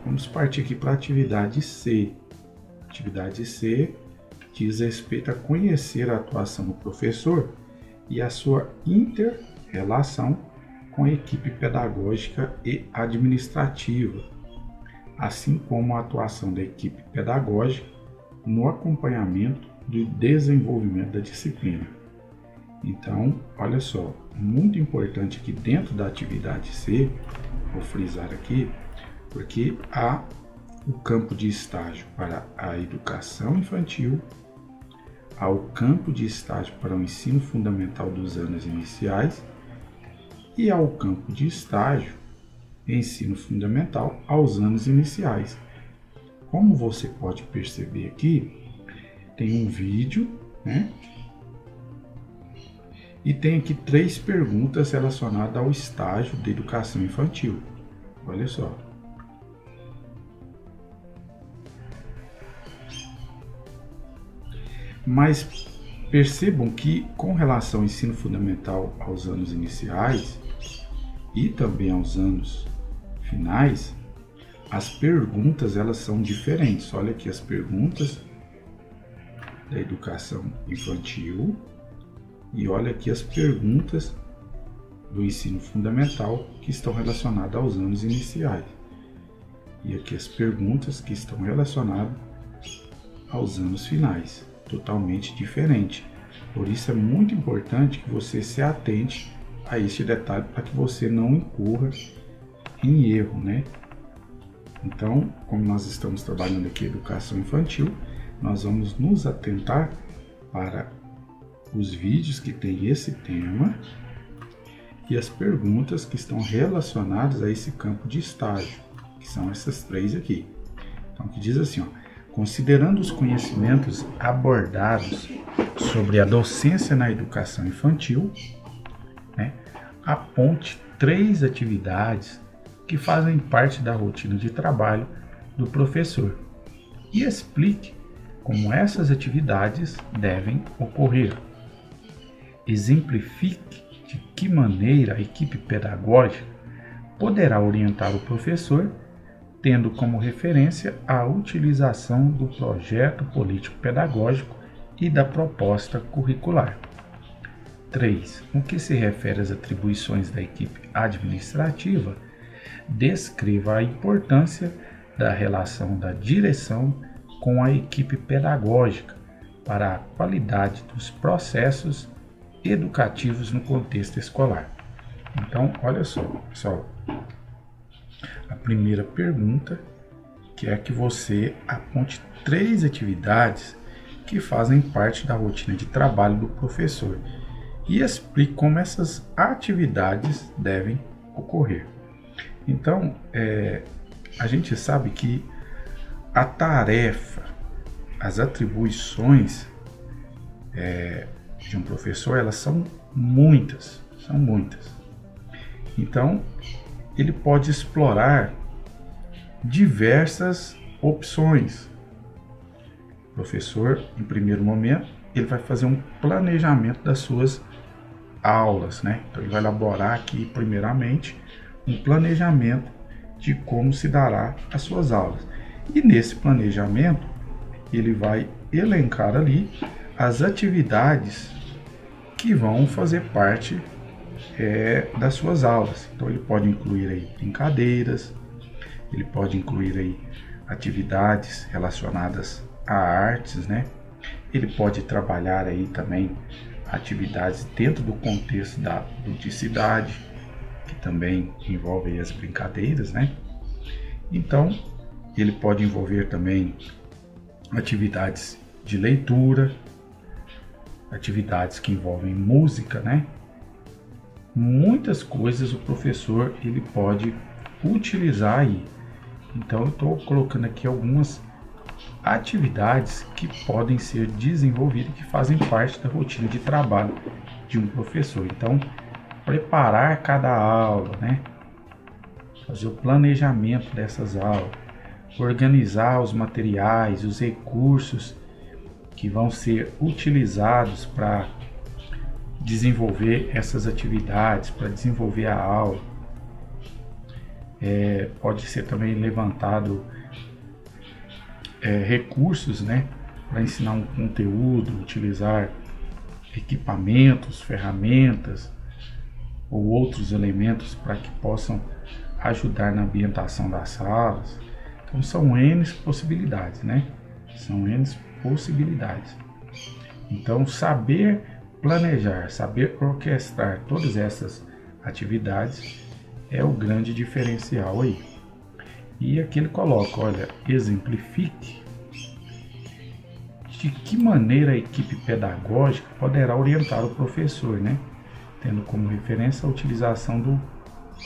Vamos partir aqui para a atividade C. Atividade C diz respeito a conhecer a atuação do professor e a sua inter-relação com a equipe pedagógica e administrativa, assim como a atuação da equipe pedagógica no acompanhamento do desenvolvimento da disciplina. Então, olha só, muito importante aqui dentro da atividade C, vou frisar aqui, porque há o campo de estágio para a educação infantil, há o campo de estágio para o ensino fundamental dos anos iniciais e há o campo de estágio ensino fundamental aos anos iniciais. Como você pode perceber aqui, tem um vídeo, né? E tem aqui 3 perguntas relacionadas ao estágio de educação infantil. Olha só. Mas percebam que, com relação ao ensino fundamental aos anos iniciais e também aos anos finais, as perguntas elas são diferentes. Olha aqui as perguntas da educação infantil e olha aqui as perguntas do ensino fundamental que estão relacionadas aos anos iniciais. E aqui as perguntas que estão relacionadas aos anos finais. Totalmente diferente. Por isso é muito importante que você se atente a este detalhe para que você não incorra em erro, né? Então, como nós estamos trabalhando aqui educação infantil, nós vamos nos atentar para os vídeos que tem esse tema e as perguntas que estão relacionadas a esse campo de estágio, que são essas 3 aqui. Então, que diz assim, ó: considerando os conhecimentos abordados sobre a docência na educação infantil, né, aponte 3 atividades que fazem parte da rotina de trabalho do professor e explique como essas atividades devem ocorrer. Exemplifique de que maneira a equipe pedagógica poderá orientar o professor, tendo como referência a utilização do projeto político-pedagógico e da proposta curricular. 3. No que se refere às atribuições da equipe administrativa, descreva a importância da relação da direção com a equipe pedagógica para a qualidade dos processos educativos no contexto escolar. Então, olha só, pessoal. A primeira pergunta, que é que você aponte 3 atividades que fazem parte da rotina de trabalho do professor e explique como essas atividades devem ocorrer. Então, a gente sabe que a tarefa, as atribuições de um professor, elas são muitas. Então, ele pode explorar diversas opções. O professor, em primeiro momento, ele vai fazer um planejamento das suas aulas, né? Então, ele vai elaborar aqui, primeiramente, um planejamento de como se dará as suas aulas. E nesse planejamento, ele vai elencar ali as atividades que vão fazer parte das suas aulas. Então ele pode incluir aí brincadeiras, ele pode incluir aí atividades relacionadas a artes, né? Ele pode trabalhar aí também atividades dentro do contexto da ludicidade, que também envolve aí as brincadeiras, né? Então ele pode envolver também atividades de leitura, atividades que envolvem música, né? Muitas coisas o professor ele pode utilizar aí. Então eu estou colocando aqui algumas atividades que podem ser desenvolvidas, que fazem parte da rotina de trabalho de um professor. Então, preparar cada aula, né? Fazer o planejamento dessas aulas, organizar os materiais, os recursos que vão ser utilizados para desenvolver essas atividades, para desenvolver a aula. Pode ser também levantado recursos, né, para ensinar um conteúdo, utilizar equipamentos, ferramentas ou outros elementos para que possam ajudar na ambientação das salas. Então são N possibilidades, né? São N possibilidades. Então saber planejar, saber orquestrar todas essas atividades é o grande diferencial aí. E aqui ele coloca, olha, exemplifique de que maneira a equipe pedagógica poderá orientar o professor, né? Tendo como referência a utilização do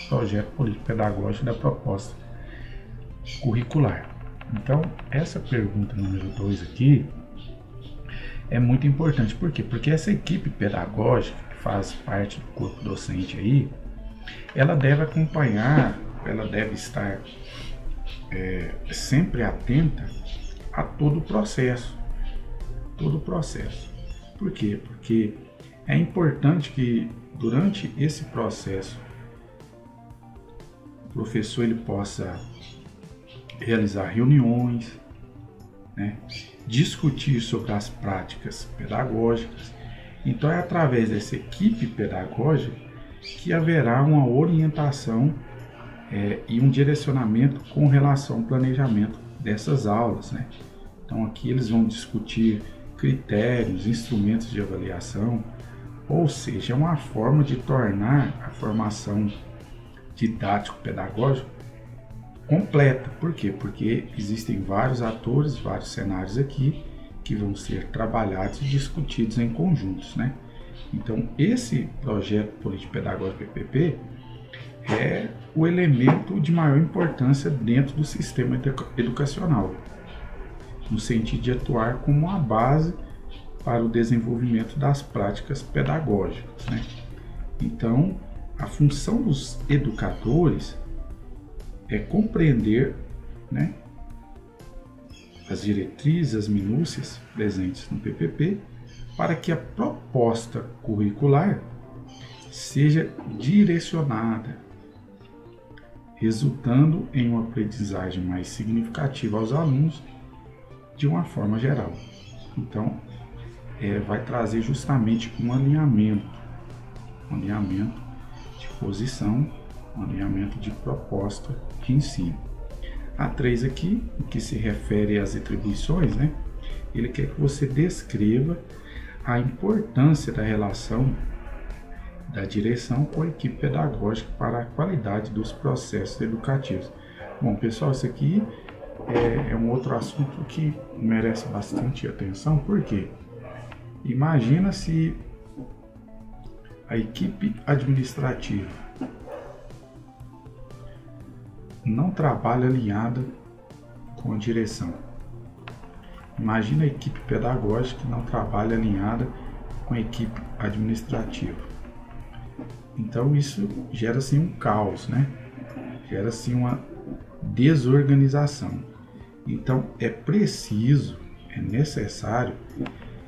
projeto político-pedagógico da proposta curricular. Então, essa pergunta número 2 aqui é muito importante. Por quê? Porque essa equipe pedagógica que faz parte do corpo docente aí, ela deve acompanhar, ela deve estar sempre atenta a todo o processo. Todo o processo. Por quê? Porque é importante que durante esse processo o professor ele possa realizar reuniões, né? Discutir sobre as práticas pedagógicas. Então é através dessa equipe pedagógica que haverá uma orientação e um direcionamento com relação ao planejamento dessas aulas, né? Então aqui eles vão discutir critérios, instrumentos de avaliação, ou seja, é uma forma de tornar a formação didático-pedagógica completa. Por quê? Porque existem vários atores, vários cenários aqui que vão ser trabalhados e discutidos em conjuntos, né? Então, esse projeto político-pedagógico PPP é o elemento de maior importância dentro do sistema educacional, no sentido de atuar como uma base para o desenvolvimento das práticas pedagógicas, né? Então, a função dos educadores é compreender, né, as diretrizes, as minúcias presentes no PPP, para que a proposta curricular seja direcionada, resultando em uma aprendizagem mais significativa aos alunos de uma forma geral. Então, vai trazer justamente um alinhamento de posição, um alinhamento de proposta de ensino. A 3 aqui, o que se refere às atribuições, né? Ele quer que você descreva a importância da relação da direção com a equipe pedagógica para a qualidade dos processos educativos. Bom, pessoal, isso aqui é um outro assunto que merece bastante atenção. Por quê? Imagina se a equipe administrativa não trabalha alinhada com a direção. Imagina a equipe pedagógica que não trabalha alinhada com a equipe administrativa. Então isso gera assim um caos, né? Gera assim uma desorganização. Então é preciso, é necessário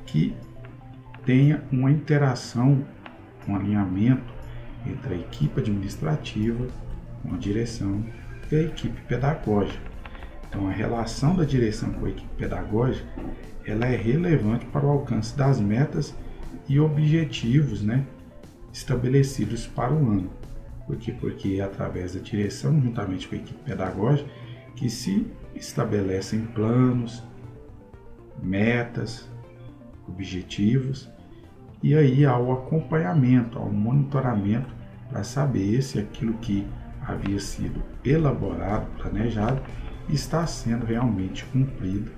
que tenha uma interação, um alinhamento entre a equipe administrativa, com a direção e a equipe pedagógica. Então, a relação da direção com a equipe pedagógica, ela é relevante para o alcance das metas e objetivos, né, estabelecidos para o ano. Por quê? Porque é através da direção, juntamente com a equipe pedagógica, que se estabelecem planos, metas, objetivos, e aí há o acompanhamento, há o monitoramento para saber se aquilo que havia sido elaborado, planejado, está sendo realmente cumprido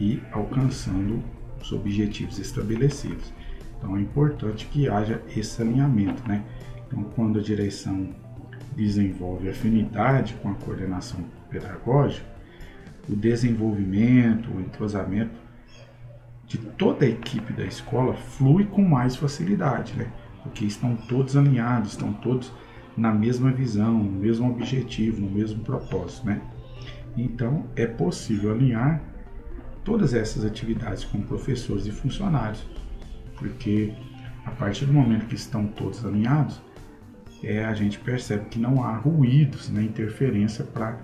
e alcançando os objetivos estabelecidos. Então é importante que haja esse alinhamento, né? Então, quando a direção desenvolve afinidade com a coordenação pedagógica, o desenvolvimento, o entrosamento de toda a equipe da escola flui com mais facilidade, né? Porque estão todos alinhados, estão todos na mesma visão, no mesmo objetivo, no mesmo propósito, né? Então, é possível alinhar todas essas atividades com professores e funcionários, porque a partir do momento que estão todos alinhados, a gente percebe que não há ruídos, né, interferência para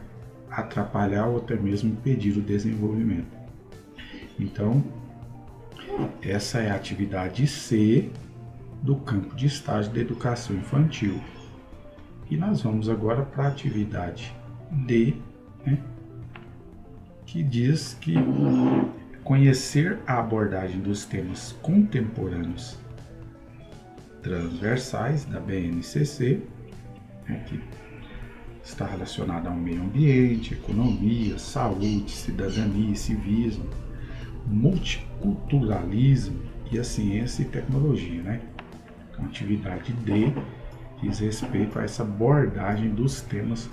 atrapalhar ou até mesmo impedir o desenvolvimento. Então, essa é a atividade C do campo de estágio da educação infantil. E nós vamos agora para a atividade D, né, que diz que conhecer a abordagem dos temas contemporâneos transversais da BNCC, né, que está relacionada ao meio ambiente, economia, saúde, cidadania e civismo, multiculturalismo e a ciência e tecnologia, né? Então, a atividade D diz respeito a essa abordagem dos temas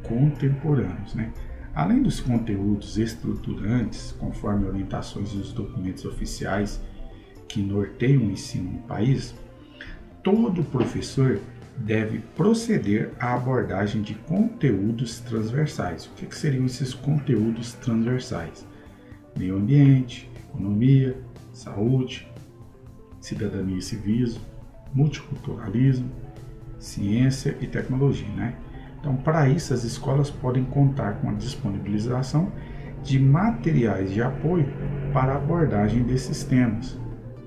contemporâneos, né? Além dos conteúdos estruturantes, conforme orientações dos documentos oficiais que norteiam o ensino no país, todo professor deve proceder à abordagem de conteúdos transversais. O que seriam esses conteúdos transversais? Meio ambiente, economia, saúde, cidadania e civismo, multiculturalismo, ciência e tecnologia, né? Então, para isso, as escolas podem contar com a disponibilização de materiais de apoio para a abordagem desses temas,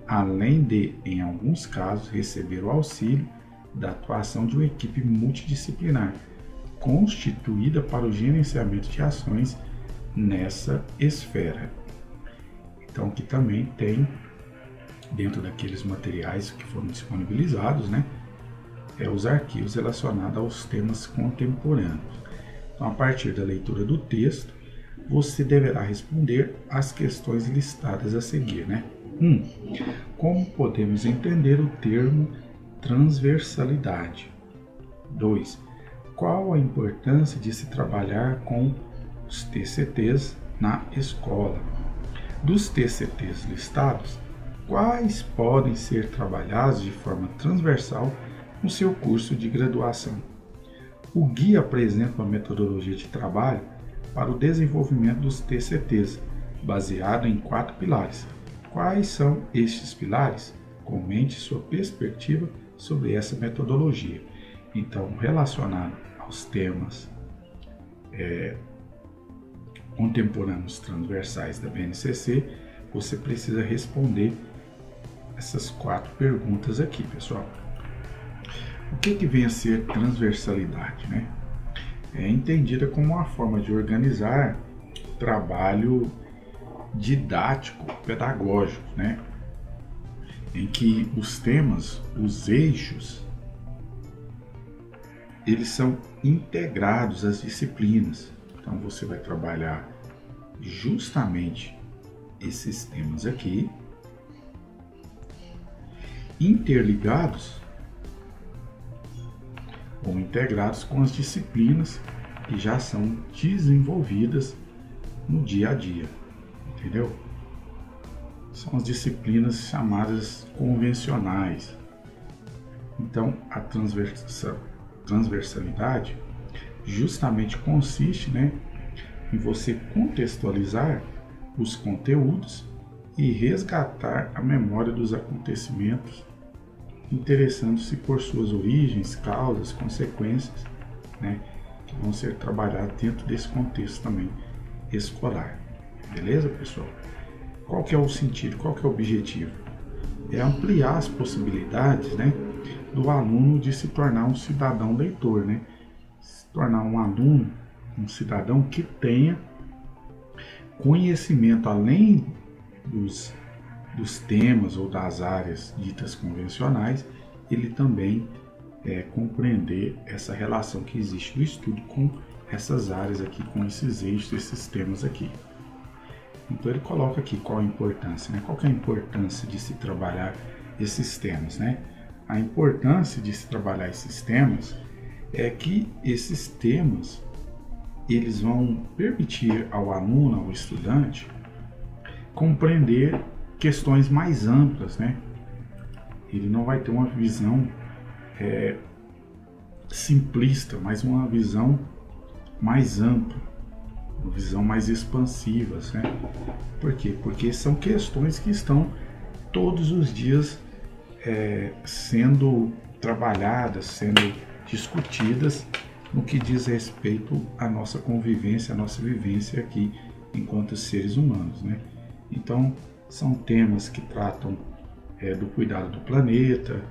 além de, em alguns casos, receber o auxílio da atuação de uma equipe multidisciplinar, constituída para o gerenciamento de ações nessa esfera. Então, aqui também tem, dentro daqueles materiais que foram disponibilizados, né, os arquivos relacionados aos temas contemporâneos. Então, a partir da leitura do texto, você deverá responder às questões listadas a seguir, né? 1. Como podemos entender o termo transversalidade? 2. Qual a importância de se trabalhar com os TCTs na escola? Dos TCTs listados, quais podem ser trabalhados de forma transversal no seu curso de graduação? O guia apresenta uma metodologia de trabalho para o desenvolvimento dos TCTs, baseado em 4 pilares. Quais são estes pilares? Comente sua perspectiva sobre essa metodologia. Então, relacionado aos temas contemporâneos transversais da BNCC, você precisa responder essas 4 perguntas aqui, pessoal. O que vem a ser transversalidade, né? É entendida como uma forma de organizar trabalho didático, pedagógico, né? Em que os temas, os eixos, eles são integrados às disciplinas. Então você vai trabalhar justamente esses temas aqui, interligados ou integrados com as disciplinas que já são desenvolvidas no dia a dia, entendeu? São as disciplinas chamadas convencionais. Então, a transversalidade justamente consiste, né, em você contextualizar os conteúdos e resgatar a memória dos acontecimentos, interessando-se por suas origens, causas, consequências, né, que vão ser trabalhadas dentro desse contexto também escolar. Beleza, pessoal? Qual que é o sentido, qual que é o objetivo? É ampliar as possibilidades, né, do aluno de se tornar um cidadão leitor, né? Se tornar um aluno, um cidadão que tenha conhecimento além dos temas ou das áreas ditas convencionais, ele também compreender essa relação que existe do estudo com essas áreas aqui, com esses eixos, esses temas aqui. Então ele coloca aqui qual a importância, né? Qual que é a importância de se trabalhar esses temas, né? A importância de se trabalhar esses temas é que esses temas eles vão permitir ao aluno, ao estudante, compreender questões mais amplas, né? Ele não vai ter uma visão simplista, mas uma visão mais ampla, uma visão mais expansiva, né? Por quê? Porque são questões que estão todos os dias sendo trabalhadas, sendo discutidas no que diz respeito à nossa convivência, à nossa vivência aqui enquanto seres humanos, né? Então, são temas que tratam do cuidado do planeta,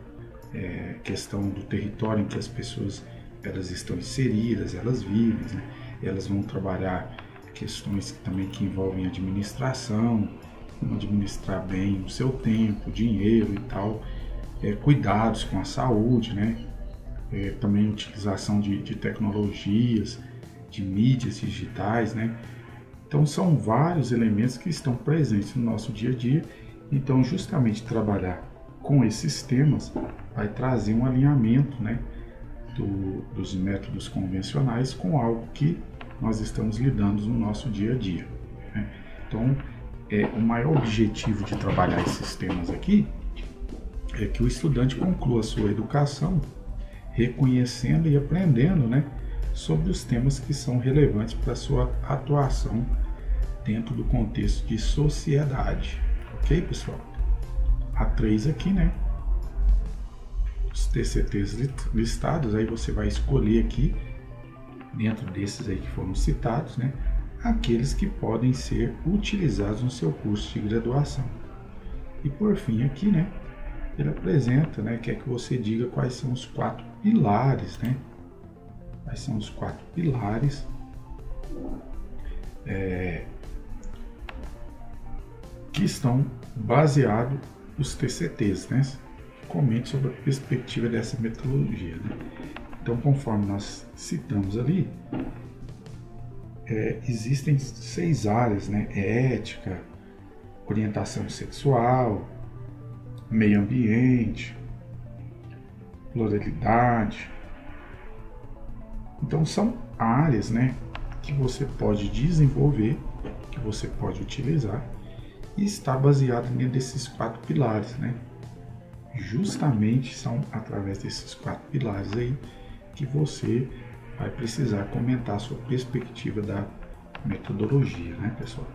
questão do território em que as pessoas elas estão inseridas, elas vivem, né? Elas vão trabalhar questões também que envolvem administração, como administrar bem o seu tempo, dinheiro e tal, cuidados com a saúde, né? Também utilização de tecnologias, de mídias digitais, né? Então são vários elementos que estão presentes no nosso dia a dia. Então justamente trabalhar com esses temas vai trazer um alinhamento, né, dos métodos convencionais com algo que nós estamos lidando no nosso dia a dia, né? Então o maior objetivo de trabalhar esses temas aqui é que o estudante conclua a sua educação reconhecendo e aprendendo, né, sobre os temas que são relevantes para a sua atuação dentro do contexto de sociedade. Ok, pessoal? Há 3 aqui, né? Os TCTs listados, aí você vai escolher aqui, dentro desses aí que foram citados, né, aqueles que podem ser utilizados no seu curso de graduação. E por fim aqui, né, ele apresenta, né, quer que você diga quais são os 4 pilares, né? Quais são os 4 pilares que estão baseados nos TCTs, né? Comente sobre a perspectiva dessa metodologia, né? Então, conforme nós citamos ali, existem 6 áreas, né? Ética, orientação sexual, meio ambiente, pluralidade. Então são áreas, né, que você pode desenvolver, que você pode utilizar e está baseado nesses 4 pilares, né? Justamente são através desses 4 pilares aí que você vai precisar comentar a sua perspectiva da metodologia, né, pessoal?